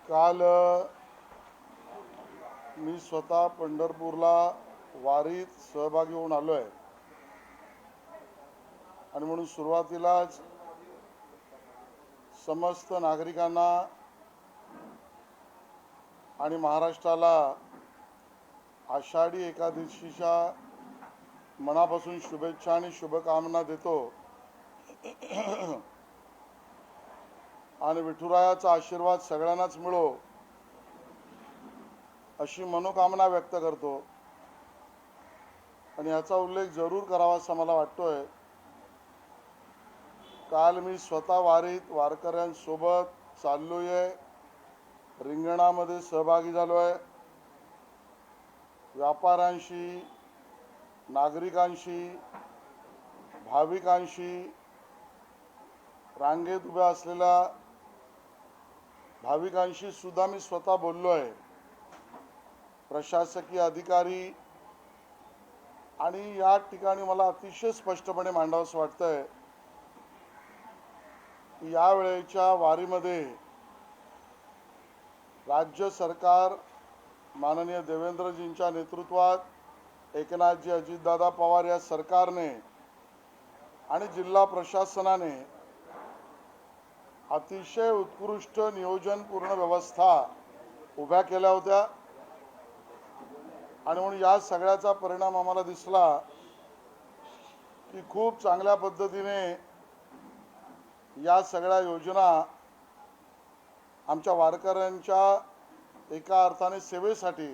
काल मी स्वतः पंढरपूरला वारीत सहभागी होऊन आलो आहे आणि म्हणून सुरुवातीलाच समस्त नागरिकांना आणि महाराष्ट्राला आषाढी एकादशीच्या मनापासून शुभेच्छा आणि शुभकामना देतो आणि विठुरायाचा आशीर्वाद सगळ्यांनाच मिळो अशी मनोकामना व्यक्त करतो। आणि याचा उल्लेख जरूर करावा असं मला वाटतोय। काल मी स्वतः वारीत वारकऱ्यांसोबत चाललोय, रिंगणामध्ये सहभागी झालोय, व्यापाऱ्यांशी, नागरिकांशी, भाविकांशी, रांगेत उभ्या असलेल्या भाविकांशी सुद्धा मी स्वतः बोललोय। प्रशासकीय अधिकारी आणि या ठिकाणी मला अतिशय स्पष्टपणे मांडावंसं वाटतंय की या वेळेच्या वारीमध्ये राज्य सरकार माननीय देवेंद्रजींच्या नेतृत्वात एकनाथजी अजितदादा पवार या सरकारने आणि जिल्हा प्रशासनाने अतिशय उत्कृष्ट नियोजनपूर्ण व्यवस्था उभ्या केल्या होत्या आणि म्हणून या सगळ्याचा परिणाम आम्हाला दिसला की खूप चांगल्या पद्धतीने या सगळ्या योजना आमच्या वारकऱ्यांच्या एका अर्थाने सेवेसाठी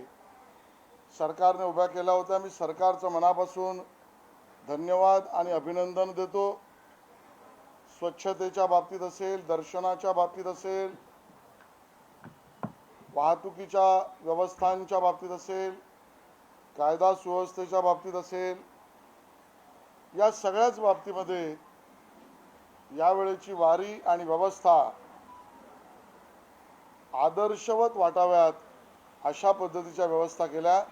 सरकारने उभ्या केल्या होत्या। मी सरकारचं मनापासून धन्यवाद आणि अभिनंदन देतो। स्वच्छतेच्या बाबतीत असेल, दर्शनाच्या बाबतीत असेल, वाहतुकीच्या व्यवस्थांच्या बाबतीत असेल, कायदा सुव्यवस्थेच्या बाबतीत असेल, या सगळ्याच बाबतीमध्ये यावेळेची वारी आणि व्यवस्था आदर्शवत वाटाव्यात अशा पद्धतीच्या व्यवस्था केल्या।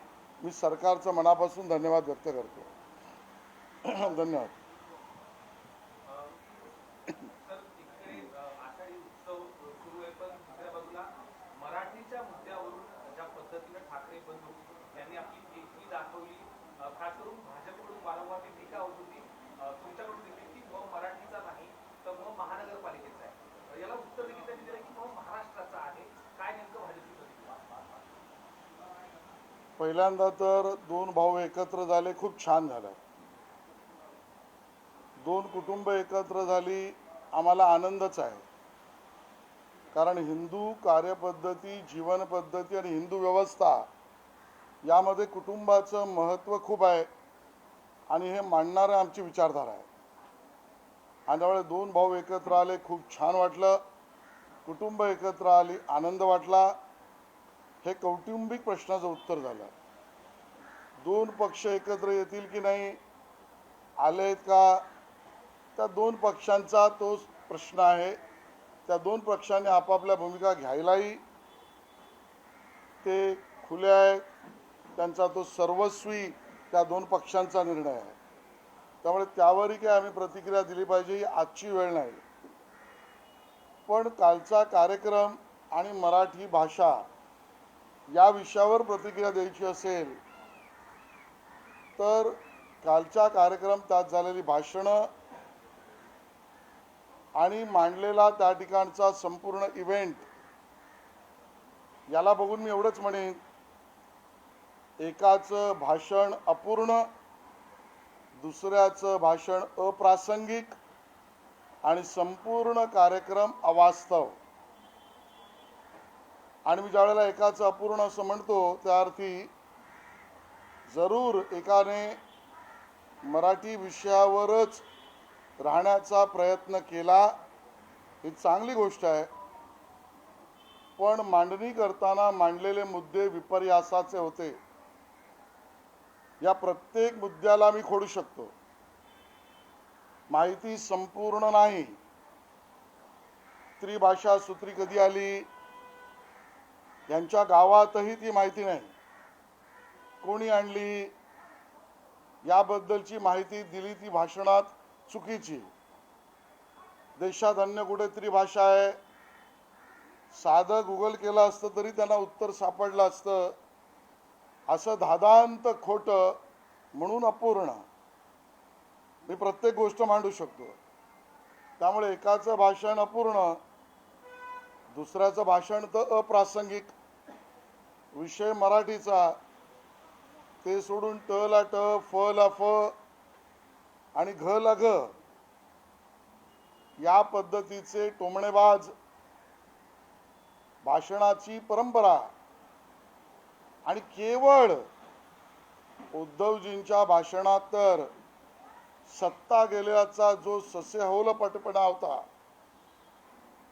मी सरकारचं मनापासून धन्यवाद व्यक्त करतो। धन्यवाद। मराठीच्या मुद्द्यावरून ज्या पद्धतीने ठाकरे बंधू यांनी आपली पेशी दाखवली, खास करून भाजपकडून वारंवार टीका होत होती तुमच्याकडून देखील की मग मराठीचा नाही तर मग महानगरपालिकेचा आहे। याला उत्तर देखील त्यांनी दिलं की मग महाराष्ट्राचा आहे। काय नेमकं भाजपची प्रतिक्रिया? पहिल्यांदा तर दोन भाऊ एकत्र झाले, खूप छान झालं। दोन कुटुंब एकत्र झाली, आम्हाला आनंदच आहे। कारण हिंदू कार्यपद्धती, जीवन पद्धती आणि हिंदू व्यवस्था यामध्ये कुटुंबाचं महत्त्व खूप आहे आणि हे मांडणारे आमची विचारधारा आहे। आणि त्यामुळे दोन भाऊ एकत्र आले, खूप छान वाटलं। कुटुंब एकत्र आली, आनंद वाटला। हे कौटुंबिक प्रश्नाचं उत्तर झालं। दोन पक्ष एकत्र येतील की नाही, आलेत का, त्या दोन पक्षांचा तो प्रश्न आहे। त्या दोन पक्षांनी आपापल्या भूमिका घ्यायलाही ते खुले आहेत। त्यांचा तो सर्वस्वी त्या दोन पक्षांचा निर्णय आहे। त्यामुळे त्यावरही काही आम्ही प्रतिक्रिया दिली पाहिजे ही आजची वेळ नाही। पण कालचा कार्यक्रम आणि मराठी भाषा या विषयावर प्रतिक्रिया द्यायची असेल तर कालचा कार्यक्रम, त्यात झालेली भाषणं आणि मांडलेला त्या ठिकाणचा संपूर्ण इव्हेंट याला बघून मी एवढंच म्हणेन, एकाचं भाषण अपूर्ण, दुसऱ्याचं भाषण अप्रासंगिक आणि संपूर्ण कार्यक्रम अवास्तव। आणि मी ज्यावेळेला एकाचं अपूर्ण असं म्हणतो त्या अर्थी जरूर एकाने मराठी विषयावरच राहण्याचा प्रयत्न केला, ही चांगली गोष्ट आहे। पण मांडणी करताना मांडलेले मुद्दे विपर्यासाचे होते। या प्रत्येक मुद्द्याला मी खोडू शकतो, माहिती संपूर्ण नाही। त्रिभाषा सूत्री कधी आली, यांच्या गावातही ती माहिती नाही, कोणी आणली, याबद्दलची माहिती दिली ती भाषणात चुकीची। देशात अन्य कुठे त्रिभाषा आहे, साधं गुगल केलं असतं तरी त्यांना उत्तर सापडलं असतं. असं धादांत खोटं म्हणून अपूर्ण मी प्रत्येक गोष्ट मांडू शकतो. त्यामुळे एकाचं भाषण अपूर्ण, दुसऱ्याचं भाषण तर अप्रासंगिक. विषय मराठीचा, ते सोडून ट ला ट, फ ला फ आणि घ ला घ या पद्धतीचे टोमणेबाज भाषणाची परंपरा आणि केवळ उद्धवजींच्या भाषणात तर सत्ता गेल्याचा जो ससेहोलपटपणा होता,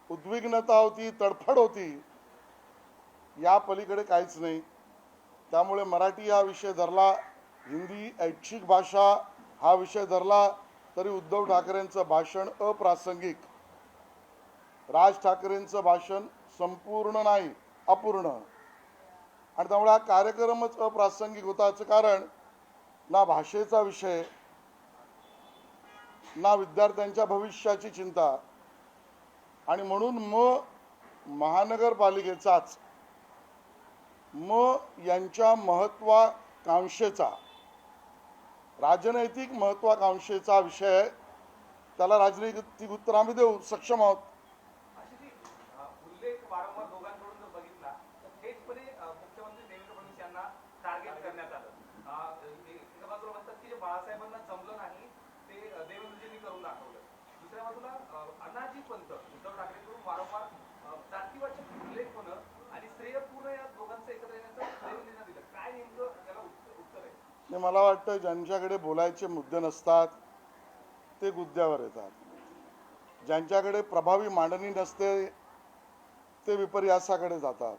उद्विग्नता होती, तडफड होती, या पलीकडे काहीच नाही. त्यामुळे मराठी हा विषय धरला, हिंदी ऐच्छिक भाषा हा विषय धरला तरी उद्धव ठाकरेंचं भाषण अप्रासंगिक, राज ठाकरेंचं भाषण संपूर्ण नाही, अपूर्ण. आणि त्यामुळे हा कार्यक्रमच अप्रासंगिक होता. याचं कारण ना भाषेचा विषय, ना विद्यार्थ्यांच्या भविष्याची चिंता. आणि म्हणून महानगरपालिकेचाच यांच्या महत्वाकांक्षेचा, राजनैतिक महत्वाकांक्षेचा विषय, त्याला राजनैतिक उत्तर आम्ही देऊ सक्षम आहोत. अशी उल्लेख वारंवार दोघांकडून जर बघितला तर थेटपणे मुख्यमंत्री देवेंद्र फडणवीस यांना टार्गेट करण्यात आलं. एका बाजूला म्हणतात की जे बाळासाहेबांना जमलं नाही ते देवेंद्रजींनी करून दाखवलं. दुसऱ्या बाजूला अनाजी पंत उद्धव ठाकरेंकडून वारंवार जातीवाचक उल्लेख होणं आणि श्रेय पूर्ण या दोघांचं एकत्र येण्याचं देवेंद्रजींना दिलं. काय नेमकं त्याला उत्तर आहे? नाही, मला वाटतं ज्यांच्याकडे बोलायचे मुद्दे नसतात ते गुद्द्यावर येतात. ज्यांच्याकडे प्रभावी मांडणी नसते ते विपर्यासाकडे जातात.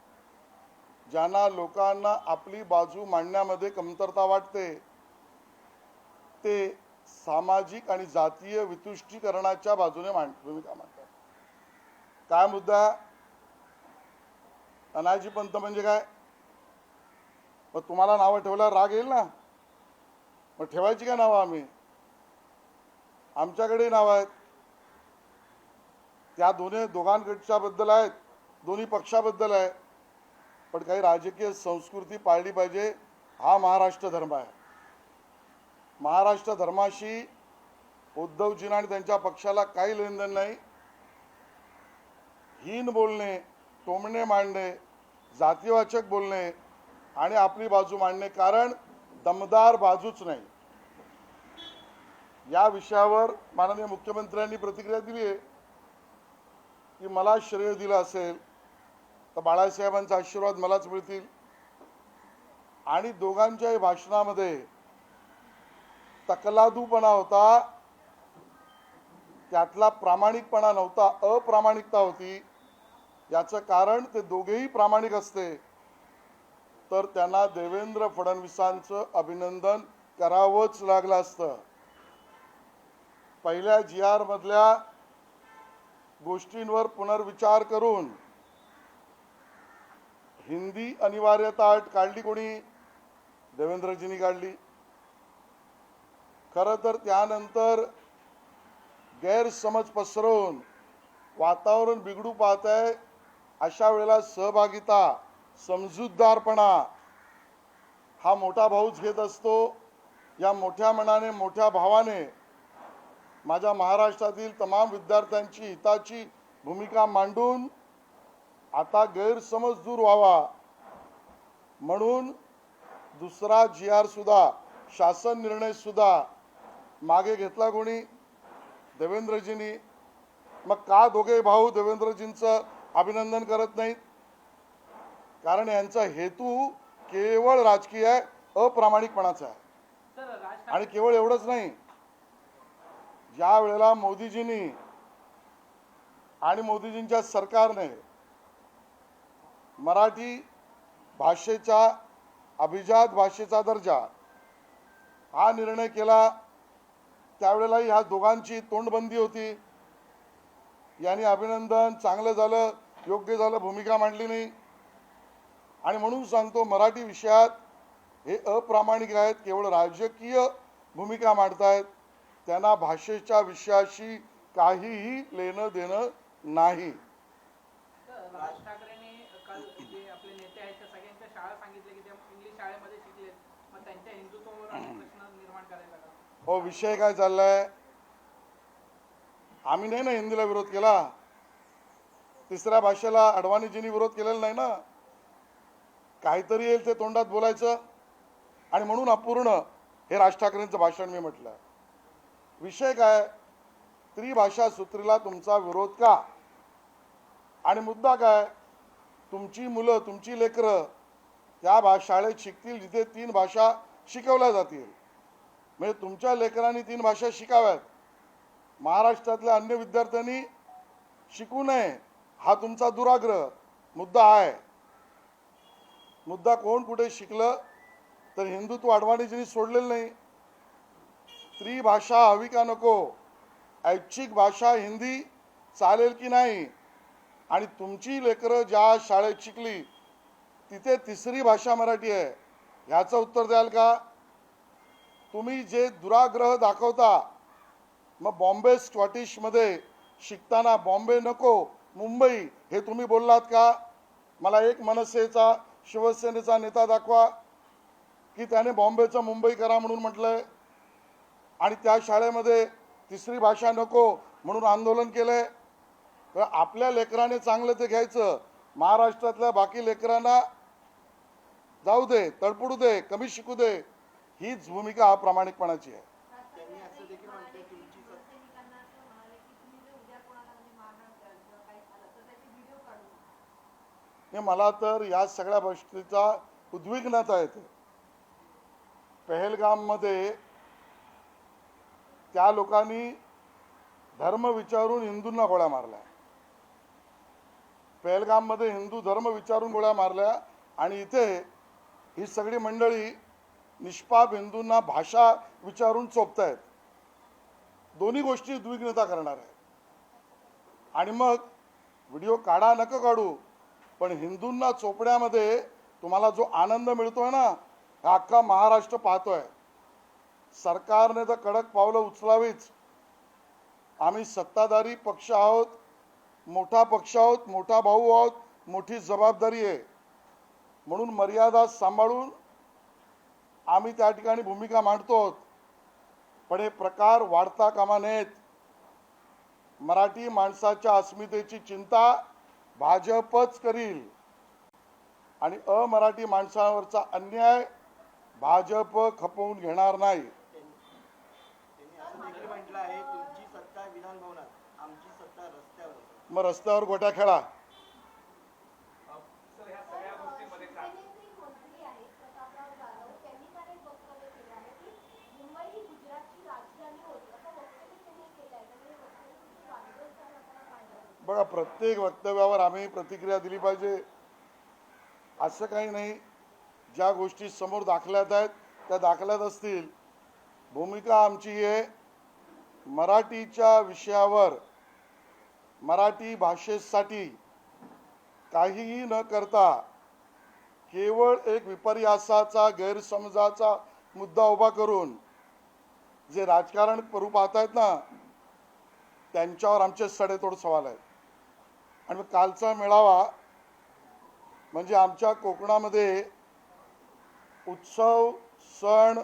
ज्यांना लोकांना आपली बाजू मांडण्यामध्ये कमतरता वाटते ते सामाजिक आणि जातीय वितुष्टीकरणाच्या बाजूने भूमिका मांडतात. काय मुद्दा? अनाजी पंत म्हणजे काय? मग तुम्हाला नावं ठेवल्यावर राग येईल ना, मग ठेवायची काय नावं? आमच्याकडे नावं आहेत, त्या दोघांकडच्या बद्दल आहेत, दोन्ही पक्षाबद्दल आहे. पण काही राजकीय संस्कृती पाळली पाहिजे. हा महाराष्ट्र धर्म आहे. महाराष्ट्र धर्माशी उद्धवजींना आणि त्यांच्या पक्षाला काही लेनदेन नाही. हीन बोलणे, टोमणे मांडणे, जातीवाचक बोलणे आणि आपली बाजू मांडणे, कारण दमदार बाजूच नाही. या विषयावर माननीय मुख्यमंत्र्यांनी प्रतिक्रिया दिली आहे की मला श्रेय दिलं असेल तर बाळासाहेबांचा आशीर्वाद मलाच मिळतील. आणि दोघांच्याही भाषणामध्ये तकलादूपणा होता, त्यातला प्रामाणिकपणा नव्हता, अप्रामाणिकता होती. याचं कारण ते दोघेही प्रामाणिक असते तर त्यांना देवेंद्र फडणवीसांचं अभिनंदन करावंच लागलं असतं. पहिल्या GR मधल्या गोष्टींवर पुनर्विचार करून हिंदी अनिवार्यता अट काढली कोणी? देवेंद्रजींनी काढली. खरं तर त्यानंतर गैरसमज पसरवून वातावरण बिघडू पाहत आहे. अशा वेळेला सहभागिता, समजूतदारपणा हा मोठा भाऊच घेत असतो. या मोठ्या मनाने, मोठ्या भावाने माझ्या महाराष्ट्रातील तमाम विद्यार्थ्यांची हिताची भूमिका मांडून आता गैरसमज दूर व्हावा म्हणून दुसरा GR सुद्धा, शासन निर्णय सुद्धा मागे घेतला कोणी? देवेंद्रजींनी. मग का दोघे भाऊ देवेंद्रजींचं अभिनंदन करत नाहीत? कारण यांचा हेतू केवळ राजकीय आहे, अप्रामाणिकपणाचा आहे. आणि केवळ एवढंच नाही, ज्या वेळेला मोदीजींनी आणि मोदीजींच्या सरकारने मराठी भाषेच्या अभिजात भाषेचा दर्जा हा निर्णय केला, त्यावेळेला ह्या दोघांची तोंडबंदी होती. यांनी अभिनंदन, चांगलं झालं, योग्य झालं भूमिका मांडली नाही. आणि म्हणून सांगतो, मराठी विषयात हे अप्रामाणिक आहेत, केवळ राजकीय भूमिका मांडतायत. त्यांना भाषेच्या विषयाशी काहीही लेणं देणं नाही. राज ठाकरेंनी काल जे आपले नेते आहेत त्या सगळ्यांच्या शाळा सांगितल्या की त्या इंग्लिश शाळेमध्ये शिकलेत, मग त्यांच्या हिंदुत्वावर अनेक प्रश्न निर्माण करायला लागला. हो, विषय काय चाललाय? आम्ही नाही ना हिंदीला विरोध केला. तिसऱ्या भाषेला अडवाणीजींनी विरोध केलेला नाही ना. काहीतरी येईल ते तोंडात बोलायचं आणि म्हणून अपूर्ण हे राज ठाकरेंचं भाषण मी म्हटलं. विषय काय? त्रिभाषा सूत्रीला तुमचा विरोध का? आणि मुद्दा काय? तुमची मुलं, तुमची लेकरं त्या शाळेत शिकतील जिथे 3 भाषा शिकवल्या जातील. म्हणजे तुमच्या लेकरांनी 3 भाषा शिकाव्यात. महाराष्ट्रातल्या अन्य विद्यार्थ्यांनी शिकू नये हा तुमचा दुराग्रह मुद्दा आहे. मुद्दा कोण कुठे शिकलं तर हिंदुत्व अडवाणीजींनी सोडलेलं नाही. त्रिभाषा हवी का नको? ऐच्छिक भाषा हिंदी चालेल की नाही? आणि तुमची लेकरं ज्या शाळेत शिकली तिथे तिसरी भाषा मराठी आहे, ह्याचं उत्तर द्याल का? तुम्ही जे दुराग्रह दाखवता, मग बॉम्बे स्कॉटिशमध्ये शिकताना बॉम्बे नको मुंबई हे तुम्ही बोललात का? मला एक मनसेचा शिवसेनेचा नेता दाखवा की त्याने बॉम्बेचं मुंबई करा म्हणून म्हटलंय आणि त्या शाळेमध्ये तिसरी भाषा नको म्हणून आंदोलन केलंय. तर आपल्या लेकराने चांगलं ते घ्यायचं, महाराष्ट्रातल्या बाकी लेकरांना जाऊ दे, तडपडू दे, कमी शिकू दे, हीच भूमिका हा प्रामाणिकपणाची आहे. त्यांनी असं देखील म्हटलं तुमची हे मला तर या सगळ्या गोष्टीचा उद्विग्नता येते. पहलगाममध्ये त्या लोकांनी धर्म विचारून हिंदूंना गोळ्या मारल्या. पहलगाममध्ये हिंदू धर्म विचारून गोळ्या मारल्या आणि इथे ही सगळी मंडळी निष्पाप हिंदूंना भाषा विचारून चोपतायत. दोन्ही गोष्टी उद्विग्नता करणार आहे. आणि मग व्हिडिओ काढा नको काढू, पण हिंदूंना चोपण्यामध्ये तुम्हाला जो आनंद मिळतोय ना, हा अख्खा महाराष्ट्र पाहतोय. सरकारने तर कडक पावलं उचलावीच. आम्ही सत्ताधारी पक्ष आहोत, मोठा पक्ष आहोत, मोठा भाऊ आहोत, मोठी जबाबदारी आहे. म्हणून मर्यादा सांभाळून आम्ही त्या ठिकाणी भूमिका मांडतो. पण हे प्रकार वाढता कामा नयेत. मराठी माणसाच्या अस्मितेची चिंता भाजपच करील आणि अमराठी माणसावरचा अन्याय भाजप खपवून घेणार नाही. त्यांनी असं देखील म्हटलं आहे तुमची सत्ता विधान भवनात, आमची सत्ता रस्त्यावर. मग रस्त्यावर गोट्या खेळा. सर ह्या सगळ्या गोष्टींमध्ये काय मंत्री आहेत प्रतापराव जाधव, त्यांनी काल एक वक्तव्य केलं आहे की मुंबई ही गुजरातची राजधानी होती असं वक्तव्य त्यांनी केलं आहे. त्यामुळे वक्तव्याची वादग्रस्त आपल्याला काय वाटतं? बघा, प्रत्येक वक्तव्यावर आम्ही प्रतिक्रिया दिली पाहिजे असं काही नाही. ज्या गोष्टी समोर दाखल्यात आहेत त्या दाखल्यात असतील. भूमिका आमची आहे मराठीच्या विषयावर, मराठी भाषेसाठी काहीही न करता केवळ एक विपर्यासाचा गैरसमजाचा मुद्दा उभा करून जे राजकारण करू पाहतायत ना, त्यांच्यावर आमचे सडेतोड सवाल आहेत. आणि कालचा मेळावा म्हणजे आमच्या कोकणामध्ये उत्सव, सण,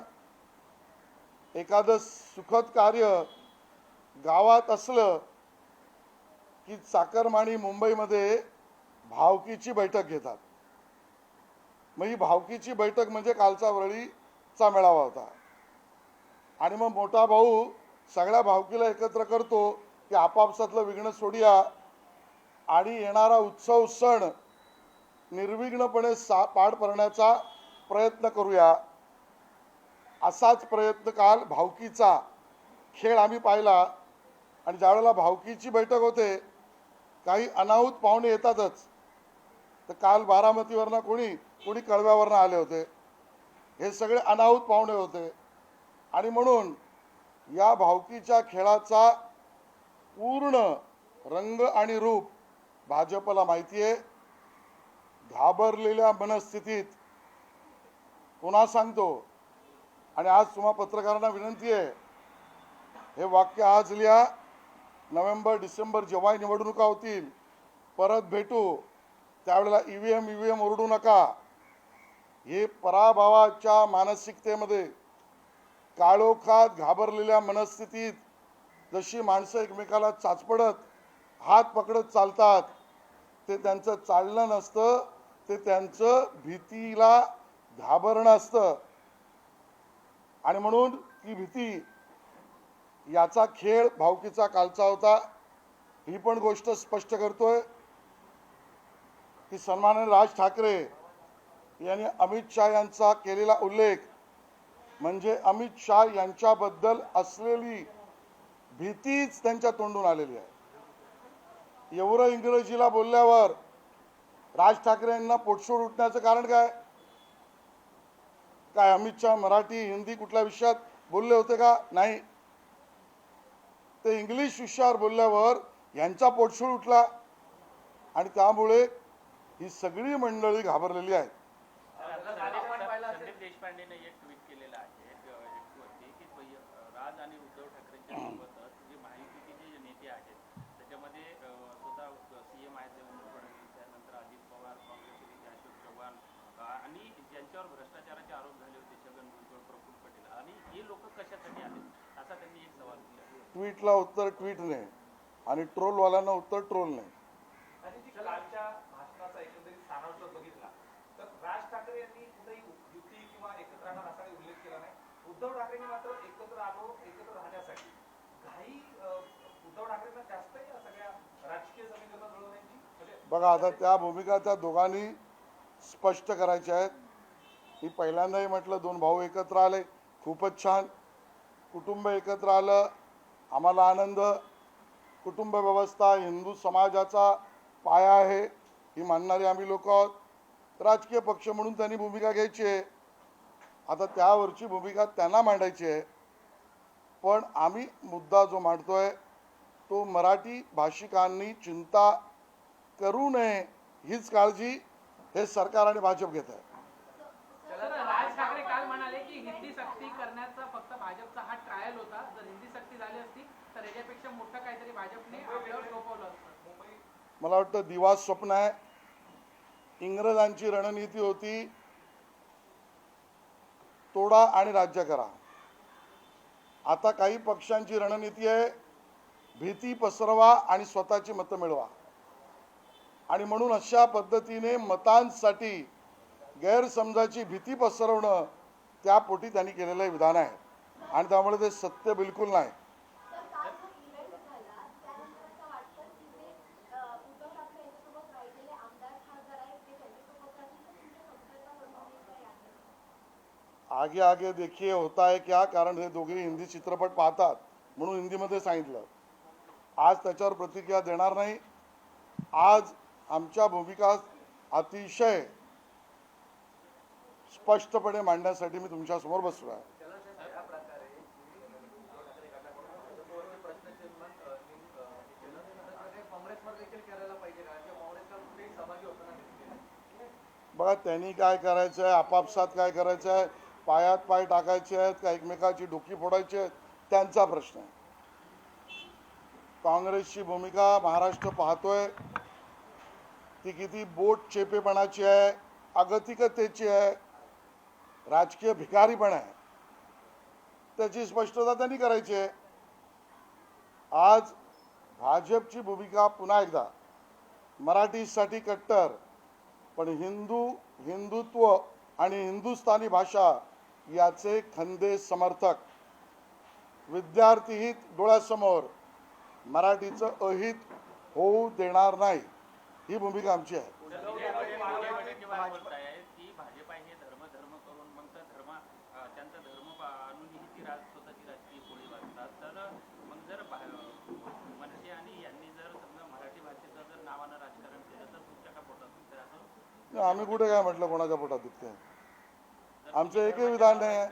एखादं सुखद कार्य गावात असलं की चाकरमानी मुंबईमध्ये भावकीची बैठक घेतात. मग ही भावकीची बैठक म्हणजे कालचा वरळीचा मेळावा होता. आणि मग मोठा भाऊ सगळ्या भावकीला एकत्र करतो की आपापसातलं विघ्न सोडूया आणि येणारा उत्सव सण निर्विघ्नपणे पार पाडण्याचा प्रयत्न करूया. असाच प्रयत्न काल भावकीचा खेळ आम्ही पाहिला. आणि ज्यावेळेला भावकीची बैठक होते काही अनाहूत पाहुणे येतातच. तर काल बारामतीवरनं कोणी कळव्यावरनं आले होते. हे सगळे अनाहूत पाहुणे होते. आणि म्हणून या भावकीच्या खेळाचा पूर्ण रंग आणि रूप भाजपला माहिती आहे. घाबरलेल्या मनस्थितीत पुन्हा सांगतो आणि आज तुम्हा पत्रकारांना विनंती आहे, हे वाक्य आज लिहा. नोव्हेंबर डिसेंबर जेव्हा निवडणुका होतील परत भेटू त्यावेळेला ईव्हीएम ओरडू नका. हे पराभवाच्या मानसिकतेमध्ये, काळोखात घाबरलेल्या मनस्थितीत जशी माणसं एकमेकाला चाचपडत हात पकडत चालतात, ते त्यांचं चालणं नसतं, ते त्यांचं भीतीला घाबरणं असतं. आणि म्हणून ती भीती, याचा खेळ भावकीचा कालचा होता. ही पण गोष्ट स्पष्ट करतोय की सन्माननीय राज ठाकरे यांनी अमित शाह यांचा केलेला उल्लेख म्हणजे अमित शाह यांच्याबद्दल असलेली भीतीच त्यांच्या तोंडून आलेली आहे. एवढं इंग्रजीला बोलल्यावर राज ठाकरे यांना पोटशोड उठण्याचं कारण काय? काय अमित शाह मराठी हिंदी कुठल्या विषयात बोलले होते का? नाही. ते इंग्लिश विषयावर बोलल्यावर यांचा पोटशोड उठला आणि त्यामुळे ही सगळी मंडळी घाबरलेली आहे. संदीप देशपांडेने एक ट्विट केलेलं आहे वरती की राज आणि उद्धव ठाकरेंच्या सोबतच जे महायुतीचे जे नेते आहेत त्याच्यामध्ये स्वतः सीएम आहेत देवेंद्र फडणवीस, त्यानंतर अजित पवार, काँग्रेसचे नेते अशोक चव्हाण आणि ज्यांच्यावर भ्रष्टाचाराचे आरोप झाले होते छगन भुजबळ, प्रफुल्ल पटेल, आणि हे लोक कशासाठी आले असा त्यांनी एक सवाल केला. ट्विटला उत्तर ट्विटने आणि ट्रोलवाल्यांना उत्तर ट्रोलने. आणि जी कालच्या भाषणाचा एकंदरीत सारांश बघितला तर राज ठाकरे यांनी कुठेही युती किंवा एकत्र राहणार असा काही उल्लेख केला नाही. उद्धव ठाकरेंनी मात्र एकत्र राहण्यासाठी घाई उद्धव ठाकरेंना जास्त या सगळ्या राजकीय समीकरणं जुळवण्याची म्हणजे बघा, आता त्या भूमिका त्या दोघांनी स्पष्ट करायच्या आहेत. मी पहिल्यांदाही म्हटलं, दोन भाऊ एकत्र आले, खूपच छान. कुटुंब एकत्र आलं, आम्हाला आनंद. कुटुंब व्यवस्था हिंदू समाजाचा पाया आहे ही मानणारे आम्ही लोक आहोत. राजकीय पक्ष म्हणून त्यांनी भूमिका घ्यायची आहे. आता त्यावरची भूमिका त्यांना मांडायची आहे. पण आम्ही मुद्दा जो मांडतोय तो मराठी भाषिकांनी चिंता करू नये हीच काळजी हे सरकार आणि भाजप घेत आहे. राज ठाकरे काल म्हणाले की हिंदी सक्ती करण्याचा फक्त भाजपचा हा ट्रायल होता. जर हिंदी सक्ती झाली असती तर याच्यापेक्षा मोठं काहीतरी भाजपने आपल्यावर सोपवलं असतं. मला वाटतं दिवा स्वप्न आहे. इंग्रजांची रणनीती होती तोडा आणि राज्य करा. आता काही पक्षांची रणनीती आहे भीती पसरवा आणि स्वतःची मतं मिळवा. आणि म्हणून अशा पद्धतीने मतांसाठी गैरसमजाची भीती पसरवणं त्या पोटी त्यांनी केलेलं विधान आहे आणि त्यामुळे ते सत्य बिलकुल नाही. तर काल जो इव्हेंट झाला त्यानंतर असं वाटतं की जे उद्धव ठाकरे यांच्यासोबत राहिलेले आमदार खासदार आहेत ते त्यांच्यासोबत राहतील तर तुमच्या संपर्कात वगैरे काही आहे? आगे आगे देखिए होता है क्या, कारण हे दोघे हिंदी चित्रपट पाहतात म्हणून हिंदीमध्ये सांगितलं. आज त्याच्यावर प्रतिक्रिया देणार नाही. आज आमच्या भूमिका अतिशय स्पष्टपणे मांडण्यासाठी मी तुमच्यासमोर बसलो आहे. बघा, त्यांनी काय करायचं आहे, आपापसात काय करायचं आहे, पायात पाय टाकायचे आहेत का एकमेकाची डोकी फोडायची आहेत, त्यांचा प्रश्न आहे. काँग्रेसची भूमिका महाराष्ट्र पाहतोय ती किती बोट चेपेपणाची आहे, अगतिकतेची आहे, राजकीय भिकारीपण आहे. त्याची स्पष्टता त्यांनी करायची आहे. आज भाजपची भूमिका पुन्हा एकदा मराठीसाठी कट्टर, पण हिंदुत्व आणि हिंदुस्थानी भाषा याचे खंदे समर्थक, विद्यार्थी हित डोळ्यासमोर, मराठीचं अहित होऊ देणार नाही ही भूमिका आमची आहे. बोलताय की भाजप हे धर्म करून मग त्यांचा धर्म आणून ही ती स्वतःची राजकीय पोळी वाजतात. तर मग जर मनसे आणि यांनी जर समजा मराठी भाषेचं जर नावानं राजकारण केलं तर तुमच्या का पोटात दुखतंय असं? आम्ही कुठे काय म्हटलं कोणाच्या पोटात दुखते? आमचं एकही विधान नाही आहे.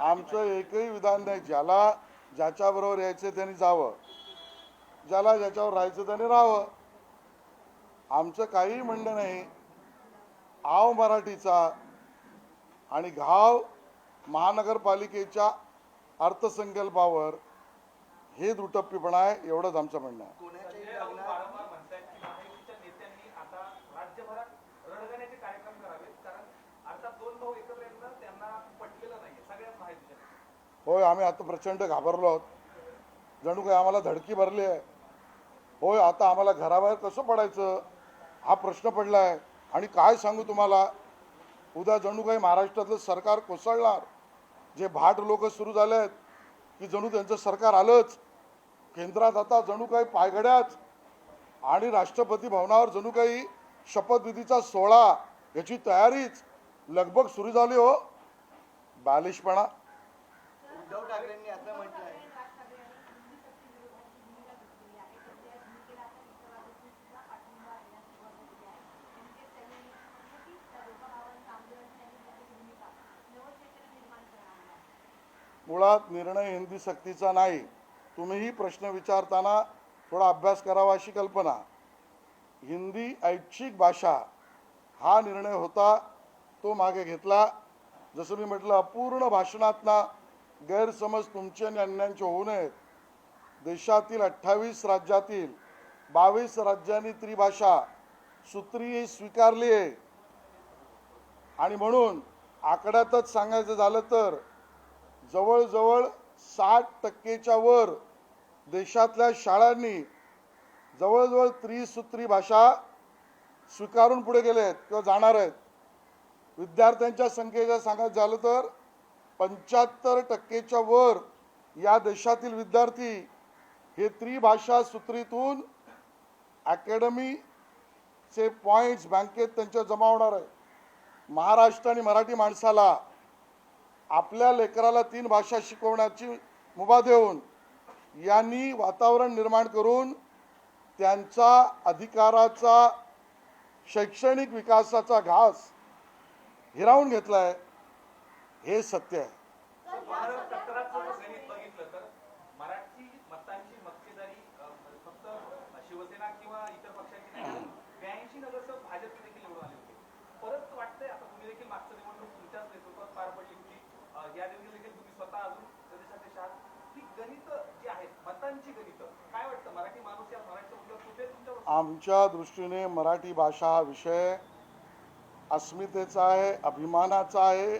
आमचं एकही विधान नाही. ज्याच्याबरोबर यायचं त्यांनी जावं, ज्याला ज्याच्यावर राहायचं त्याने राहावं. आमचं काही म्हणणं नाही. आव मराठीचा आणि घाव महानगरपालिकेच्या अर्थसंकल्पावर हे दुटप्पीपणा आहे, एवढंच आमचं म्हणणं आहे. वारंवार म्हणतायत की महायुतीच्या नेत्यांनी आता कार्यक्रम करावेत, कारण अर्थात दोन भाऊ एकत्र येणं त्यांना पटलेलं नाहीये, सगळ्यात माहिती आहे. होय, आम्ही आता प्रचंड घाबरलो आहोत. जणू काही आम्हाला धडकी भरली आहे. होय, आता आम्हाला घराबाहेर कसं पडायचं हा प्रश्न पडला आहे. आणि काय सांगू तुम्हाला, उद्या जणू काही महाराष्ट्रातलं सरकार कोसळणार. जे भाट लोक सुरू झाले आहेत की जणू त्यांचं सरकार आलंच. केंद्रात आता जणू काही पायघड्याच आणि राष्ट्रपती भवनावर जणू काही शपथविधीचा सोहळा याची तयारीच लगबग सुरू झाली. हो, बालिशपणा. उद्धव ठाकरेंनी आता म्हटलं आहे मुळात निर्णय हिंदी सक्तीचा नाही. तुम्हीही प्रश्न विचारताना थोडा अभ्यास करावा अशी कल्पना. हिंदी ऐच्छिक भाषा हा निर्णय होता, तो मागे घेतला. जसं मी म्हटलं, अपूर्ण भाषणातना गैरसमज तुमचे आणि अन्यांचे होऊ नयेत. देशातील 28 राज्यातील 22 राज्यांनी त्रिभाषा सूत्री स्वीकारली आहे. आणि म्हणून आकड्यातच सांगायचं झालं तर जवळजवळ 60% वर देशातल्या शाळांनी जवळजवळ त्रिसूत्री भाषा स्वीकारून पुढे गेले आहेत किंवा जाणार आहेत. विद्यार्थ्यांच्या संख्येचं सांगायचं झालं तर 75% वर या देशातील विद्यार्थी हे त्रिभाषा सूत्रीतून अकॅडमीचे पॉईंट्स बँकेत त्यांच्या जमा होणार आहे. महाराष्ट्र आणि मराठी माणसाला आपल्या लेकराला 3 भाषा शिकवण्याची मुभा देऊन यांनी वातावरण निर्माण करून त्यांचा अधिकाराचा शैक्षणिक विकासाचा घास हिरावून घेतला आहे. हे सत्य आहे. भारत 17चं गणित बघितलं तर मराठी मतांची मक्तेदारी फक्त शिवसेना किंवा इतर पक्षांची नाही, 82 नगरसेवक भाजपचे देखील निवडून आले होते. परत वाटतंय आता तुम्ही देखील मागचं निवडणूक तुमच्याच नेतृत्वात पार पडली होती, या देखील तुम्ही स्वतः अजून प्रदेशाध्यक्ष आहात. ही गणित जी आहेत, मतांची गणित, काय वाटतं मराठी माणूस या मराठीच्या मुद्द्यावर कुठे तुमच्यावर? आमच्या दृष्टीने मराठी भाषा हा विषय अस्मितेचा आहे, अभिमानाचा आहे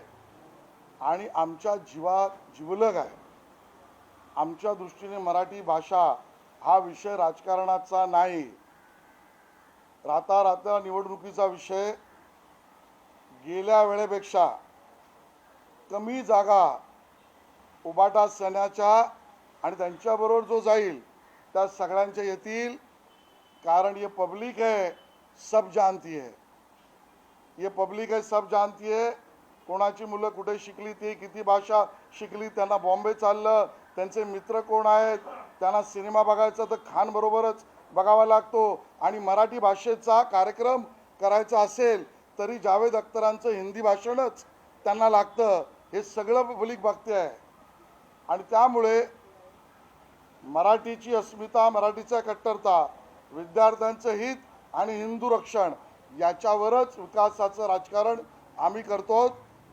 आणि आमच्या जीवात जिवलग आहे. आमच्या दृष्टीने मराठी भाषा हा विषय राजकारणाचा नाही, राता निवडणुकीचा विषय. गेल्या वेळेपेक्षा कमी जागा उबाटा सेनेच्या आणि त्यांच्याबरोबर जो जाईल त्या सगळ्यांच्या येतील. कारण ये पब्लिक है, सब जानती है. ये पब्लिक है, सब जानती है. कोणाची मुलं कुठे शिकली, ती किती भाषा शिकली, त्यांना बॉम्बे चाललं, त्यांचे मित्र कोण आहेत, त्यांना सिनेमा बघायचा तर खान बरोबरच बघावा लागतो. आणि मराठी भाषेचा कार्यक्रम करायचा असेल तरी जावेद अख्तरांचं हिंदी भाषणच त्यांना लागतं. हे सगळं पब्लिक बघते आहे. आणि त्यामुळे मराठीची अस्मिता, मराठीचा कट्टरता, विद्यार्थ्यांचं हित आणि हिंदू रक्षण याच्यावरच विकासाचं राजकारण आम्ही करतो.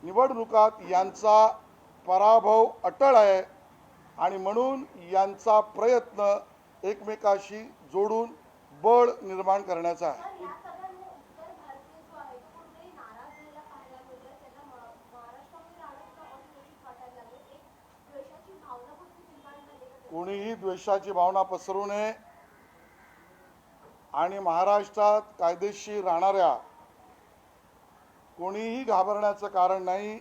निवडणुकात यांचा पराभव अटळ आहे आणि म्हणून यांचा प्रयत्न एकमेकाशी जोडून बळ निर्माण करण्याचा आहे. तर या सगळ्यांना उत्तर भारतीय जो आहे तो कुठेतरी नाराज झालेला पाहायला मिळतोय. त्यांना महाराष्ट्रामध्ये राहणं सुद्धा अस्वस्थ वाटायला लागले. एक द्वेषाची भावना कुठे निर्माण झाली का? कोणीही द्वेषाची भावना पसरू नये आणि महाराष्ट्रात कायदेशीर राहणाऱ्या कोणीही घाबरण्याचं कारण नाही.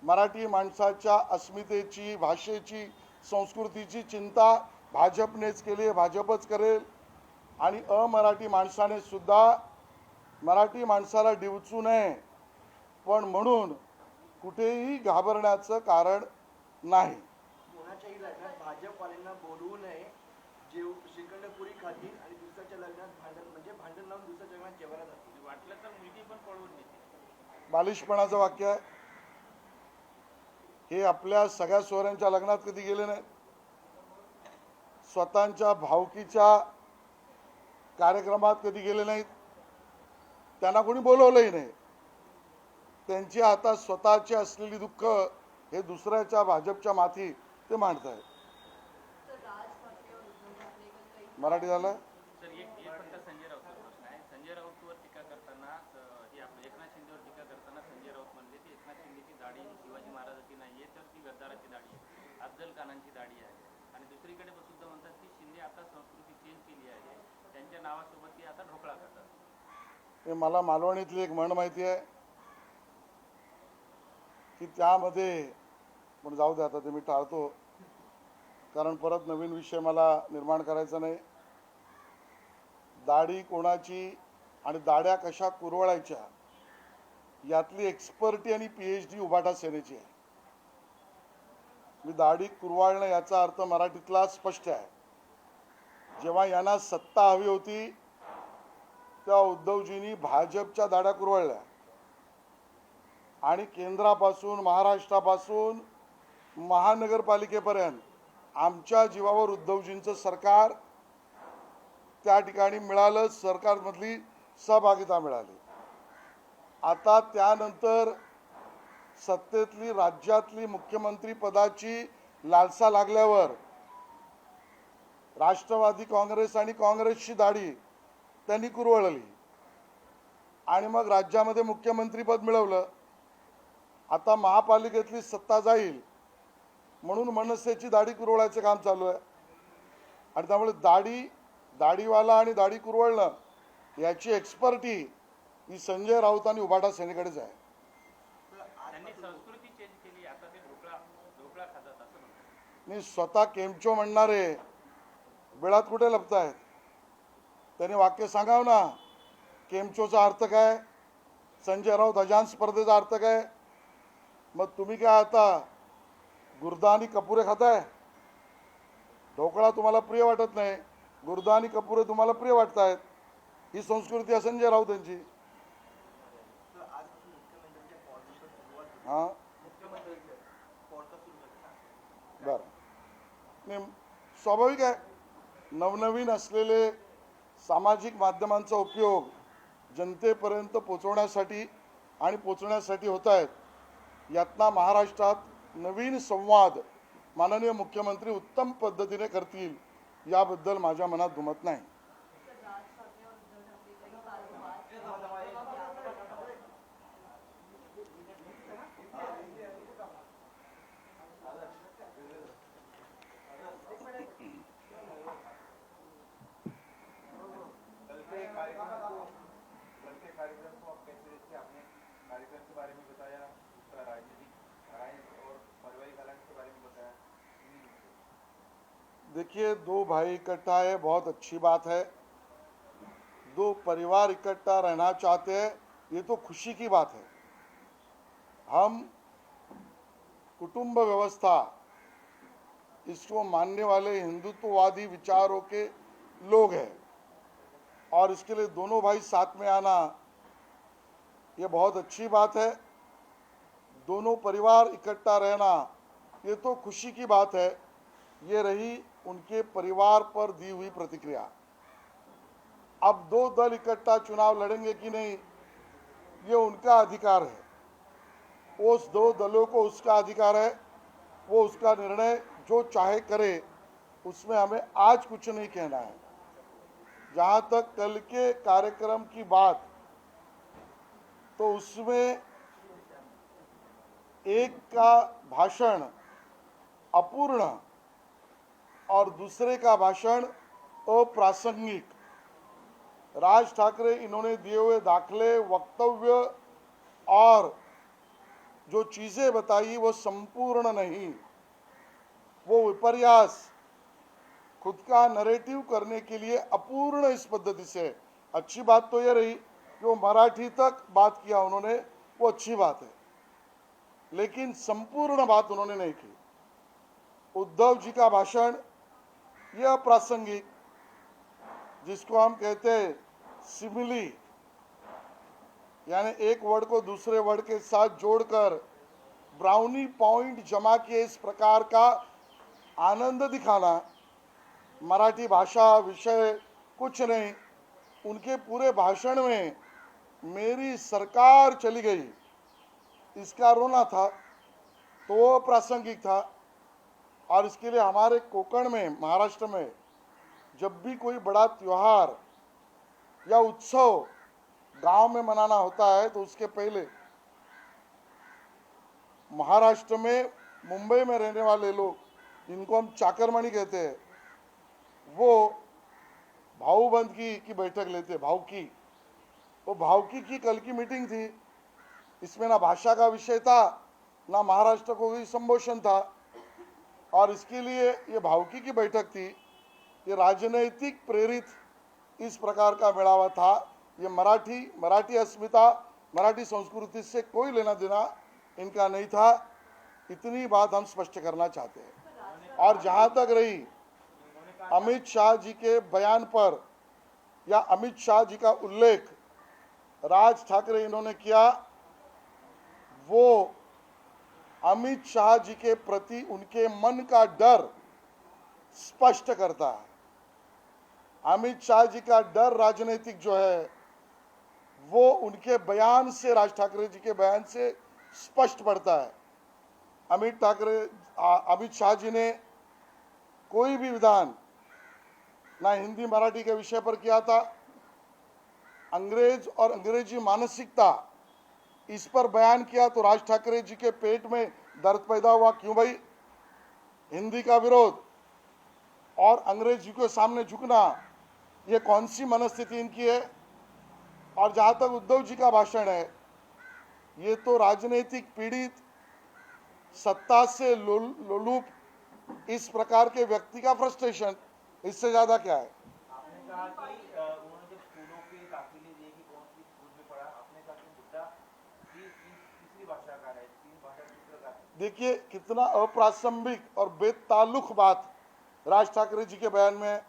मराठी माणसाच्या अस्मितेची, भाषेची, संस्कृतीची चिंता भाजपनेच केली आहे, भाजपच करेल. आणि अमराठी माणसाने सुद्धा मराठी माणसाला डिवचू नये, पण म्हणून कुठेही घाबरण्याचं कारण नाही. कोणाच्याही लग्नात भाजपवाल्यांना बोलवू नये, श्रीखंडपुरी खातील आणि दुसऱ्याच्या लग्नात भांडण लावून दुसऱ्याच्या लग्नात जेवायला जातील. वाटलं तर मुलगी पण पळवून नेते. बालिशपणाचं वाक्य आहे हे. आपल्या सगळ्या सोहऱ्यांच्या लग्नात कधी गेले नाहीत. स्वतःच्या भावकीच्या कार्यक्रमात कधी गेले नाहीत. त्यांना कोणी बोलवलंही नाही. त्यांची आता स्वतःची असलेली दुःख हे दुसऱ्याच्या भाजपच्या माथी ते मांडत आहेत. सर मराठी झालं. एक फक्त संजय राऊतचा प्रश्न आहे. संजय राऊतवर टीका करताना गद्दाराची दाढी आहे, अफजल खानांची दाढी आहे आणि दुसरीकडे सुद्धा म्हणतात की शिंदे आता संस्कृती चेंज केली आहे, त्यांच्या नावासोबत ती आता ढोकळा खातात. हे मला मालवणीतली एक म्हण माहिती आहे की त्यामध्ये, पण जाऊ दे आता ते मी टाळतो कारण परत नवीन विषय मला निर्माण करायचा नाही. दाढी कोणाची आणि दाढ्या कशा कुरवळायच्या यातली एक्सपर्टी आणि PhD उभाटा सेनेची आहे. मी दाढी कुरवाळणं याचा अर्थ मराठीतला स्पष्ट आहे. जेव्हा यांना सत्ता हवी होती तेव्हा उद्धवजींनी भाजपच्या दाढ्या कुरवळल्या आणि केंद्रापासून महाराष्ट्रापासून महानगरपालिकेपर्यंत आमच्या जीवावर उद्धवजींचं सरकार त्या ठिकाणी मिळालं, सरकारमधली सहभागिता मिळाली. आता त्यानंतर सत्तेतली राज्यातली मुख्यमंत्री पदाची लालसा लागल्यावर राष्ट्रवादी काँग्रेस आणि काँग्रेसची दाढी त्यांनी कुरवळली आणि मग राज्यामध्ये मुख्यमंत्रीपद मिळवलं. आता महापालिकेतली सत्ता जाईल म्हणून मनसेची दाढी कुरवळायचं काम चालू आहे आणि त्यामुळे दाढीवाला आणि दाढी कुरवळणं याची एक्सपर्टी ही संजय राऊत आणि उभाटा सेनेकडेच आहे. त्यांनी संस्कृती चेंज केली, आता ते ढोकळा खातात असं म्हणतात. मी स्वतः केमचो म्हणणारे बिळात कुठे लपतायत? त्यांनी वाक्य सांगावं ना. केमचोचा अर्थ काय, संजय राऊत अजान स्पर्धेचा अर्थ काय? मग तुम्ही काय आता गुर्दा आणि कपुरे खाताय? ढोकळा तुम्हाला प्रिय वाटत नाही, गुर्दा आणि कपुरे तुम्हाला प्रिय वाटतायत. ही संस्कृती आहे संजय राऊत यांची. हां बरं, नाही स्वाभाविक आहे. नवनवीन असलेले सामाजिक माध्यमांचा उपयोग जनतेपर्यंत पोचवण्यासाठी होत आहेत. यातना महाराष्ट्रात नवीन संवाद माननीय मुख्यमंत्री उत्तम पद्धतीने करतील याबद्दल माझ्या मनात दुमत नाही. देखिए, दो भाई इकट्ठा है, बहुत अच्छी बात है. दो परिवार इकट्ठा रहना चाहते हैं, ये तो खुशी की बात है. हम कुटुंब व्यवस्था इसको मानने वाले हिंदुत्ववादी विचारों के लोग हैं और इसके लिए दोनों भाई साथ में आना ये बहुत अच्छी बात है. दोनों परिवार इकट्ठा रहना ये तो खुशी की बात है. ये रही उनके परिवार पर दी हुई प्रतिक्रिया. अब दो दल इकट्ठा चुनाव लड़ेंगे कि नहीं ये उनका अधिकार है. उस दो दलों को उसका अधिकार है, वो उसका निर्णय जो चाहे करे, उसमें हमें आज कुछ नहीं कहना है. जहाँ तक कल के कार्यक्रम की बात, तो उसमें एक का भाषण अपूर्ण और दूसरे का भाषण अप्रासंगिक. राज ठाकरे इन्होंने दिए हुए दाखले, वक्तव्य और जो चीज़ें बताई वो संपूर्ण नहीं, वो विपर्यास, खुद का नरेटिव करने के लिए अपूर्ण इस पद्धति से. अच्छी बात तो ये रही कि वो मराठी तक बात किया उन्होंने, वो अच्छी बात है, लेकिन संपूर्ण बात उन्होंने नहीं की. उद्धव जी का भाषण यह प्रासंगिक, जिसको हम कहते हैं सिमिली, यानी एक वर्ड को दूसरे वर्ड के साथ जोड़कर ब्राउनी पॉइंट जमा किए इस प्रकार का आनंद दिखाना. मराठी भाषा विषय कुछ नहीं. उनके पूरे भाषण में मेरी सरकार चली गई इसका रोना था, तो वो प्रासंगिक था. और इसके लिए हमारे कोकण में, महाराष्ट्र में जब भी कोई बड़ा त्योहार या उत्सव गांव में मनाना होता है तो उसके पहले महाराष्ट्र में मुंबई में रहने वाले लोग, जिनको हम चाकरमणि कहते हैं, वो भाऊबंद की बैठक लेते, भावकी। वो भावकी की कल की मीटिंग थी। इसमें ना भाषा का विषय था, ना महाराष्ट्र को कोई संबोधन था, और इसके लिए ये भावकी की बैठक थी। ये राजनैतिक प्रेरित इस प्रकार का मेळावा था। ये मराठी अस्मिता, मराठी संस्कृति से कोई लेना देना इनका नहीं था। इतनी बात हम स्पष्ट करना चाहते हैं। और जहां तक रही अमित शाह जी के बयान पर या अमित शाह जी का उल्लेख राज ठाकरे इन्होंने किया, वो अमित शाह जी के प्रति उनके मन का डर स्पष्ट करता है। अमित शाह जी का डर राजनीतिक जो है वो उनके बयान से, राज ठाकरे जी के बयान से स्पष्ट पड़ता है। अमित शाह जी ने कोई भी विधान ना हिंदी मराठी के विषय पर किया था। अंग्रेज और अंग्रेजी मानसिकता इस पर बयान किया तो राज ठाकरे जी के पेट में दर्द पैदा हुआ। क्यों भाई? हिंदी का विरोध और अंग्रेजी के सामने झुकना, ये कौन सी मनस्थिति इनकी है? और जहां तक उद्धव जी का भाषण है, ये तो राजनीतिक पीड़ित, सत्ता से लोलुप इस प्रकार के व्यक्ति का फ्रस्ट्रेशन, इससे ज्यादा क्या है? आपने कहा कि उन्होंने जब स्कूलों के दाखिले दिए कि कौन सी स्कूल में पढ़ा, आपने कहा कि मुद्दा तीसरी भाषा का है, तीन भाषा सूत्र का है। देखिए कितना अप्रासंगिक और बेताल्लुक बात राज ठाकरे जी के बयान में है।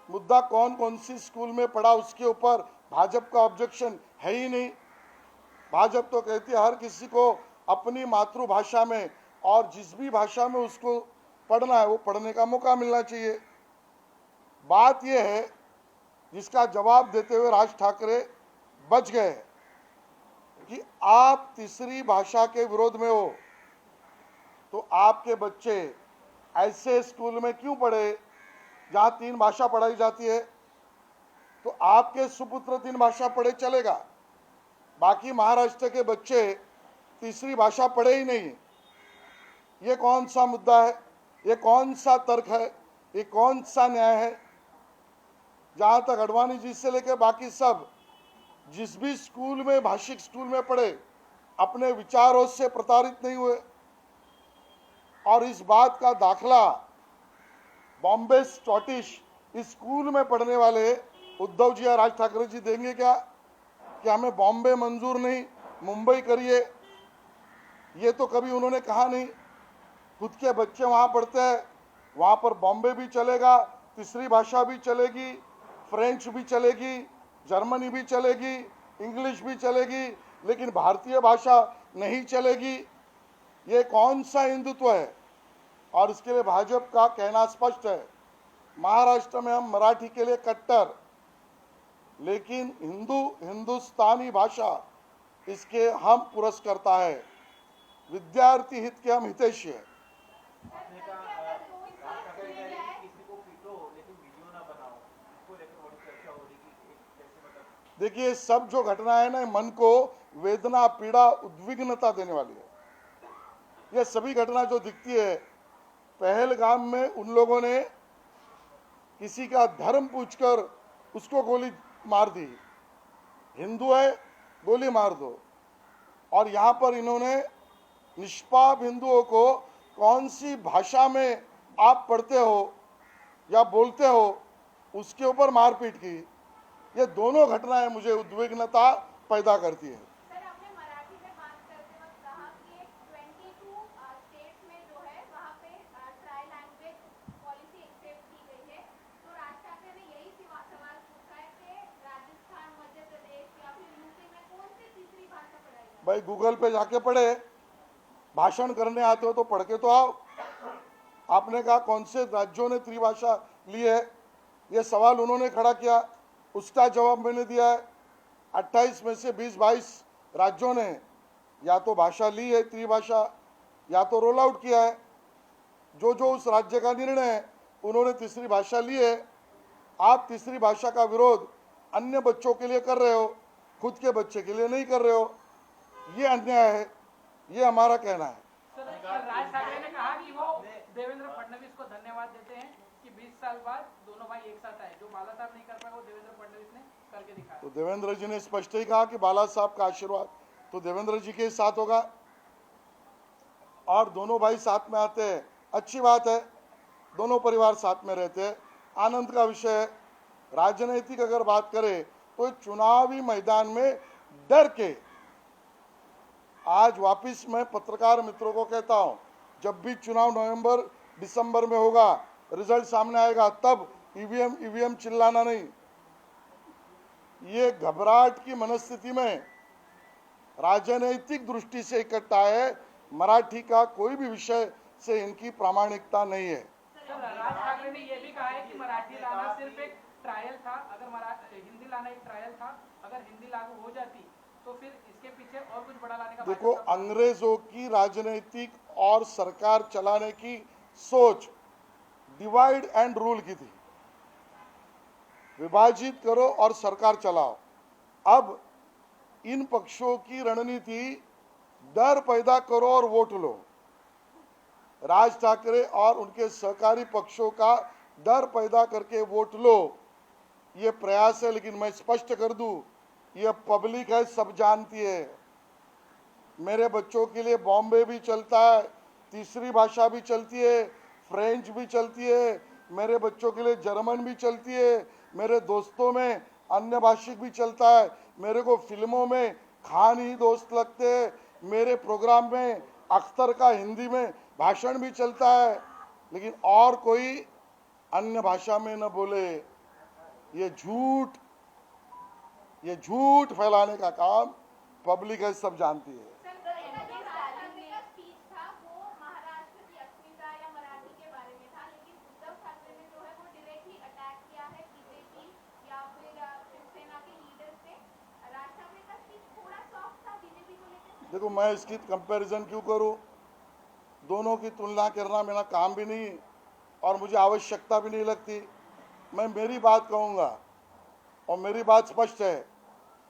मुद्दा कौन सी स्कूल में पढ़ा उसके ऊपर भाजपा का ऑब्जेक्शन है ही नहीं। भाजपा तो कहती है हर किसी को अपनी मातृभाषा में और जिस भी भाषा में उसको पढ़ना है वो पढ़ने का मौका मिलना चाहिए। बात यह है जिसका जवाब देते हुए राज ठाकरे बच गए कि आप तीसरी भाषा के विरोध में हो तो आपके बच्चे ऐसे स्कूल में क्यों पढ़े जहां तीन भाषा पढ़ाई जाती है? तो आपके सुपुत्र तीन भाषा पढ़े चलेगा, बाकी महाराष्ट्र के बच्चे तीसरी भाषा पढ़े ही नहीं। ये कौन सा मुद्दा है? ये कौन सा तर्क है? ये कौन सा न्याय है? जहां तक अडवाणी जी से लेकर बाकी सब जिस भी स्कूल में, भाषिक स्कूल में पढ़े, अपने विचारों से प्रताड़ित नहीं हुए। और इस बात का दाखला बॉम्बे स्कॉटिश इस स्कूल में पढ़ने वाले उद्धव जी या राज ठाकरे जी देंगे क्या कि हमें बॉम्बे मंजूर नहीं, मुंबई करिए? ये तो कभी उन्होंने कहा नहीं। खुद के बच्चे वहाँ पढ़ते हैं, वहाँ पर बॉम्बे भी चलेगा, तीसरी भाषा भी चलेगी, फ्रेंच भी चलेगी, जर्मनी भी चलेगी, इंग्लिश भी चलेगी, लेकिन भारतीय भाषा नहीं चलेगी। ये कौन सा हिंदुत्व है? और इसके लिए भाजपा का कहना स्पष्ट है, महाराष्ट्र में हम मराठी के लिए कट्टर, लेकिन हिंदुस्तानी भाषा इसके हम पुरस्कर्ता है, विद्यार्थी हित के हम हितैषी है। आपने कहा राज ठाकरे कह रहे हैं कि किसी को पीटो लेकिन वीडियो ना बनाओ, इसको लेकर बड़ी चर्चा हो रही है, कैसे मतलब? देखिए सब जो घटना है ना, मन को वेदना, पीड़ा, उद्विग्नता देने वाली है। ये सभी घटना जो दिखती है, पहलगाम में उन लोगों ने किसी का धर्म पूछकर उसको गोली मार दी, हिंदू है गोली मार दो। और यहाँ पर इन्होंने निष्पाप हिंदुओं को कौन सी भाषा में आप पढ़ते हो या बोलते हो उसके ऊपर मारपीट की। ये दोनों घटनाएं मुझे उद्विग्नता पैदा करती है। सर, आपने मराठी में बात करते वक्त कहा कि 22 स्टेट्स में जो है वहाँ पे ट्राई लैंग्वेज पॉलिसी एक्सेप्ट की गई है, तो राज ठाकरे ने यही सवाल पूछा है कि राजस्थान, मध्य प्रदेश या फिर यूपी में कौन सी तीसरी भाषा पढ़ाई जाए? भाई गूगल पे जाके पढ़े, भाषण करने आते हो तो पढ़ के तो आओ। आपने कहा कौन से राज्यों ने त्रिभाषा ली है, ये सवाल उन्होंने खड़ा किया, उसका जवाब मैंने दिया है। 28 में से 20-22 राज्यों ने या तो भाषा ली है त्रिभाषा या तो रोल आउट किया है। जो जो उस राज्य का निर्णय है उन्होंने तीसरी भाषा ली है। आप तीसरी भाषा का विरोध अन्य बच्चों के लिए कर रहे हो, खुद के बच्चे के लिए नहीं कर रहे हो। ये अन्याय है, ये हमारा कहना है। सर राज ठाकरे ने कहा कि वो देवेंद्र फडणवीस को धन्यवाद देते हैं कि 20 साल बाद दोनों भाई एक साथ आए। जो बाला साहब नहीं कर पाए वो देवेंद्र फडणवीस ने करके दिखाया। तो देवेंद्र जी ने स्पष्ट ही कहा कि बाला साहब का आशीर्वाद तो देवेंद्र जी के साथ होगा और दोनों भाई साथ में आते हैं, अच्छी बात है। दोनों परिवार साथ में रहते हैं, आनंद का विषय है। राजनीतिक अगर बात करें तो चुनावी मैदान में डर के, आज वापिस मैं पत्रकार मित्रों को कहता हूं, जब भी चुनाव नवंबर दिसंबर में होगा, रिजल्ट सामने आएगा, तब ईवीएम चिल्लाना नहीं। ये घबराहट की मनस्थिति में राजनीतिक दृष्टि से इकट्ठा है। मराठी का कोई भी विषय से इनकी प्रामाणिकता नहीं है। सर, राज ठाकरे ने यह भी कहा है कि मराठी लाना सिर्फ एक ट्रायल था। अगर हिंदी लाना एक ट्रायल था, अगर हिंदी लागू हो जाती तो फिर इसके पीछे और कुछ बड़ा लाने का देखो, भाजपा का अंग्रेजों की राजनीतिक और सरकार चलाने की सोच डिवाइड एंड रूल की थी, विभाजित करो और सरकार चलाओ। अब इन पक्षों की रणनीति डर पैदा करो और वोट लो। राज ठाकरे और उनके सहकारी पक्षों का डर पैदा करके वोट लो, ये प्रयास है। लेकिन मैं स्पष्ट कर दूं, ये पब्लिक है, सब जानती है। मेरे बच्चों के लिए बॉम्बे भी चलता है, तीसरी भाषा भी चलती है, फ्रेंच भी चलती है, मेरे बच्चों के लिए जर्मन भी चलती है, मेरे दोस्तों में अन्य भाषिक भी चलता है, मेरे को फिल्मों में खान ही दोस्त लगते हैं, मेरे प्रोग्राम में अख्तर का हिंदी में भाषण भी चलता है। लेकिन और कोई अन्य भाषा में न बोले, ये झूठ फैलाने का काम पब्लिक है, सब जानती है। सर, जो राज ठाकरे का स्पीच था वो महाराष्ट्र की अस्मिता या मराठी के बारे में था, लेकिन उद्धव ठाकरे ने जो है वो डायरेक्टली अटैक किया है बीजेपी या फिर शिवसेना के लीडर से। राज ठाकरे का स्पीच थोड़ा सॉफ्ट था बीजेपी को लेकर। देखो, मैं इसकी कंपैरिजन क्यों करूं? दोनों की तुलना करना मेरा काम भी नहीं और मुझे आवश्यकता भी नहीं लगती। मैं मेरी बात कहूंगा और मेरी बात स्पष्ट है,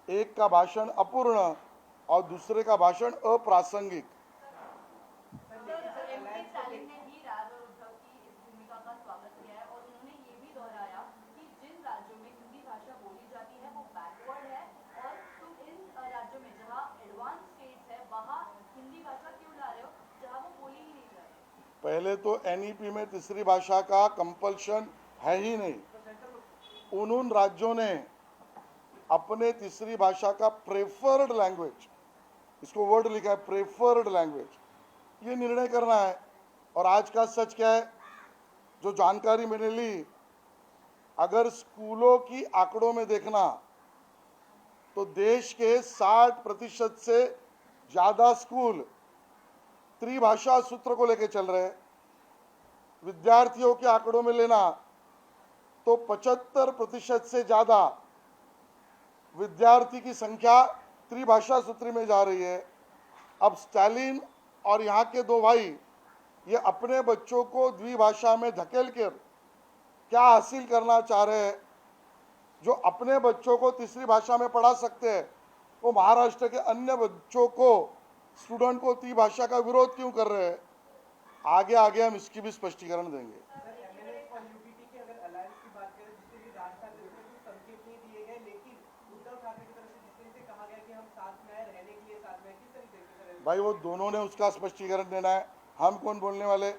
एक का भाषण अपूर्ण और दूसरे का भाषण अप्रासंगिक। एमके स्टालिन ने भी राज और उद्धव की इस भूमिका का स्वागत किया है और उन्होंने ये भी दोहराया कि जिन राज्यों में हिंदी भाषा बोली जाती है वो बैकवर्ड है और तुम इन राज्यों में जहाँ एडवांस स्टेट्स है वहाँ हिंदी भाषा क्यों ला रहे हो जहाँ वो बोली ही नहीं जा रही। पहले तो एनईपी में तीसरी भाषा का कंपल्शन है ही नहीं। उन राज्यों ने अपने तीसरी भाषा का प्रेफर्ड लैंग्वेज, इसको वर्ड लिखा है प्रेफर्ड लैंग्वेज, ये निर्णय करना है। और आज का सच क्या है, जो जानकारी मैंने ली, अगर स्कूलों की आंकड़ों में देखना तो देश के 60% से ज़्यादा स्कूल त्रिभाषा सूत्र को लेकर चल रहे हैं। विद्यार्थियों के आंकड़ों में लेना तो 75% से ज़्यादा विद्यार्थी की संख्या त्रिभाषा सूत्री में जा रही है। अब स्टालिन और यहाँ के दो भाई ये अपने बच्चों को द्विभाषा में धकेल कर क्या हासिल करना चाह रहे हैं? जो अपने बच्चों को तीसरी भाषा में पढ़ा सकते हैं, वो महाराष्ट्र के अन्य बच्चों को, स्टूडेंट को त्रिभाषा का विरोध क्यों कर रहे हैं? आगे आगे हम इसकी भी स्पष्टीकरण देंगे। एमएनएस और यूपीटी की अगर अलायंस की बात करें, जिसके लिए राज ठाकरे को कुछ संकेत नहीं दिए गए, लेकिन उद्धव ठाकरे की तरफ से जिस तरीके से कहा गया कि हम साथ में आए, रहने के लिए साथ में आए, किस तरीके से भाई वो दोनों ने उसका स्पष्टीकरण देना है, हम कौन बोलने वाले?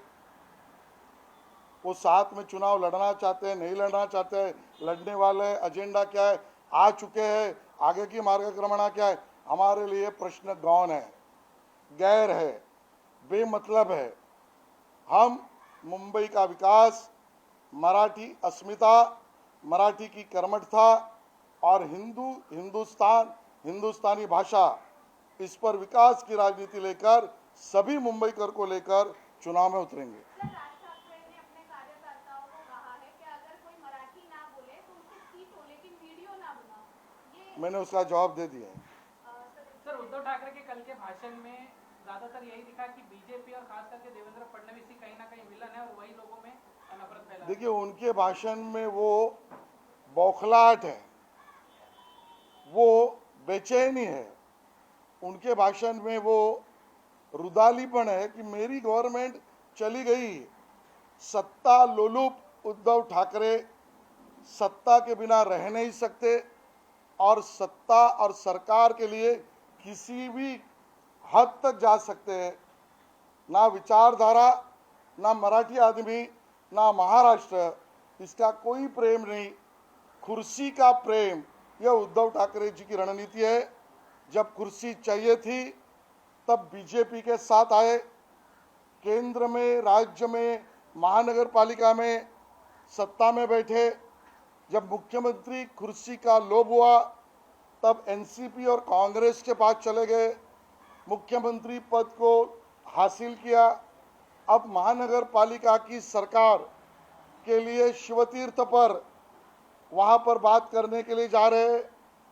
वो साथ में चुनाव लड़ना चाहते हैं, नहीं लड़ना चाहते हैं, लड़ने वाले एजेंडा क्या है, आ चुके हैं, आगे की मार्गक्रमणा क्या है, हमारे लिए प्रश्न गौण है, गैर है, बेमतलब है। हम मुंबई का विकास, मराठी अस्मिता, मराठी की कर्मठता और हिंदुस्तानी भाषा, इस पर विकास की राजनीति लेकर सभी मुंबईकर को लेकर चुनाव में उतरेंगे। सर, राज ठाकरे ने अपने कार्यकर्ताओं को कहा है कि अगर कोई मराठी ना बोले तो उससे सीखो, लेकिन वीडियो ना बनाओ। ये मैंने उसका जवाब दे दिया है। सर, उद्धव ठाकरे के कल के भाषण में ज्यादातर यही दिखा कि बीजेपी और खास करके देवेंद्र फडणवीस ही कहीं ना कहीं विलन है और वही लोगों में नफरत फैला। देखिए, उनके भाषण में वो बौखलाहट है, वो बेचैनी है, उनके भाषण में वो रुदालीपन है कि मेरी गवर्नमेंट चली गई। सत्ता लोलुप उद्धव ठाकरे सत्ता के बिना रह नहीं सकते और सत्ता और सरकार के लिए किसी भी हद तक जा सकते हैं। ना विचारधारा, ना मराठी आदमी, ना महाराष्ट्र, इसका कोई प्रेम नहीं। कुर्सी का प्रेम, यह उद्धव ठाकरे जी की रणनीति है। जब कुर्सी चाहिए थी तब बीजेपी के साथ आए, केंद्र में, राज्य में, महानगर पालिका में सत्ता में बैठे। जब मुख्यमंत्री कुर्सी का लोभ हुआ तब एनसीपी और कांग्रेस के पास चले गए, मुख्यमंत्री पद को हासिल किया। अब महानगर पालिका की सरकार के लिए शिवतीर्थ पर वहाँ पर बात करने के लिए जा रहे हैं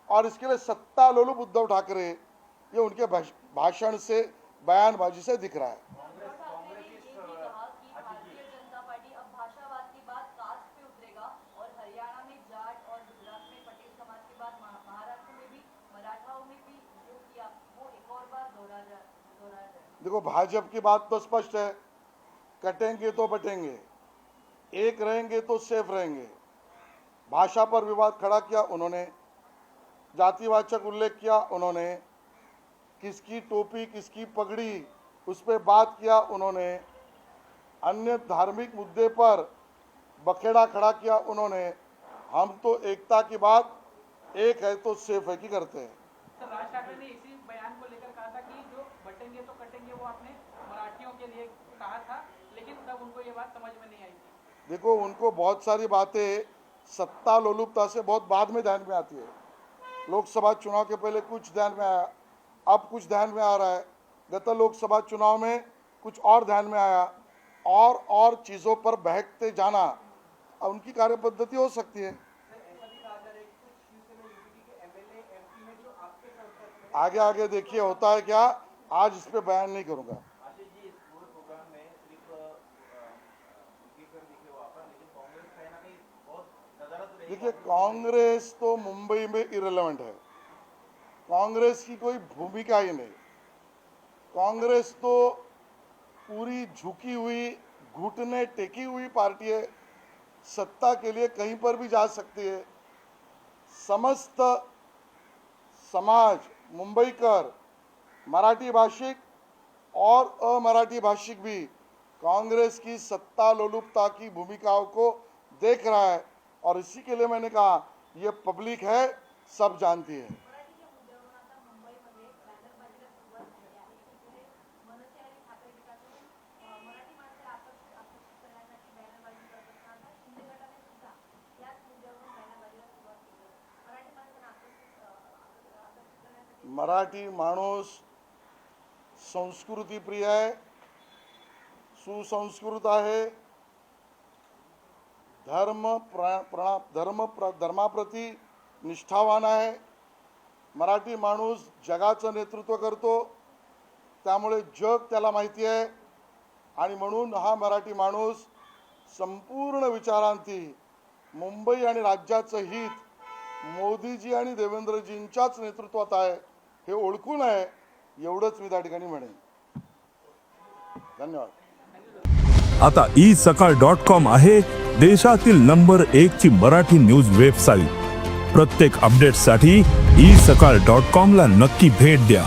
और इसके लिए सत्ता लोलुप उद्धव ठाकरे, ये उनके भाषण से, बयानबाजी से दिख रहा है। ठाकरे ने ये भी कहा कि भारतीय जनता पार्टी अब भाषावाद की बात कास्ट पे उतरेगा और हरियाणा में जाट और गुजरात में पटेल समाज के बाद महाराष्ट्र में भी मराठाओं में भी जो किया वो एक और बार दोहराया जाए। देखो, भाजपा की बात तो स्पष्ट है, कटेंगे तो बटेंगे, एक रहेंगे तो सेफ रहेंगे। भाषा पर विवाद खड़ा किया उन्होंने, जातिवाचक उल्लेख किया उन्होंने, किसकी टोपी किसकी पगड़ी उस पर बात किया उन्होंने, अन्य धार्मिक मुद्दे पर बखेड़ा खड़ा किया उन्होंने। हम तो एकता की बात, एक है तो सेफ है की करते हैं। सर, राज ठाकरे ने इसी बयान को लेकर कहा था कि जो बटेंगे तो कटेंगे वो आपने मराठियों के लिए कहा था, लेकिन तब उनको ये बात समझ में नहीं आई थी। देखो, उनको बहुत सारी बातें सत्ता लोलुपता से बहुत बाद में ध्यान में आती है। लोकसभा चुनाव के पहले कुछ ध्यान में आया, अब कुछ ध्यान में आ रहा है। गत लोकसभा चुनाव में कुछ और ध्यान में आया, और चीज़ों पर बहकते जाना उनकी कार्यपद्धति हो सकती है। ऐसा भी कहा जा रहा है कि कुछ शिवसेना यूपीटी के एमएलए एमपी हैं जो आपके संपर्क में आगे आगे देखिए होता है क्या, आज इस पे बयान नहीं करूँगा। आशीष जी, इस पूरे प्रोग्राम में सिर्फ दिखे वहाँ पर, लेकिन कांग्रेस कहीं ना कहीं बहुत नजरत रही। देखिए, कांग्रेस तो मुंबई में इरेलेवेंट है, कांग्रेस की कोई भूमिका ही नहीं। कांग्रेस तो पूरी झुकी हुई, घुटने टेकी हुई पार्टी है, सत्ता के लिए कहीं पर भी जा सकती है। समस्त समाज, मुंबईकर, मराठी भाषिक और अमराठी भाषिक भी कांग्रेस की सत्ता लोलुपता की भूमिकाओं को देख रहा है और इसी के लिए मैंने कहा ये पब्लिक है, सब जानती है। मराठी या मुद्द्यावरून आता मुंबईमध्ये बॅनरबाजीला सुरुवात झाली आहे. एकीकडे मनसे आणि ठाकरे गटाकडून मराठी माणसाला आकर्षित करण्यासाठी बॅनरबाजी करत असताना शिंदे गटाने सुद्धा याच मुद्द्यावरून बॅनरबाजीला सुरुवात केली आहे. मराठी माणसाला आकर्षित करण्यासाठी मराठी माणूस संस्कृतीप्रिय आहे, सुसंस्कृत आहे, धर्माप्रती निष्ठावान आहे। मराठी माणूस जगाचं नेतृत्व करतो, त्यामुळे जग त्याला माहिती आहे आणि म्हणून हा मराठी माणूस संपूर्ण विचारांती मुंबई आणि राज्याचं हित मोदीजी आणि देवेंद्रजींच्याच नेतृत्वात आहे हे ओळखून आहे, एवढंच मी त्या ठिकाणी म्हणेन। धन्यवाद। आता isakal.com आहे देशातील नंबर 1 ची मराठी न्यूज वेबसाईट। प्रत्येक अपडेटसाठी isakal.com ला नक्की भेट द्या।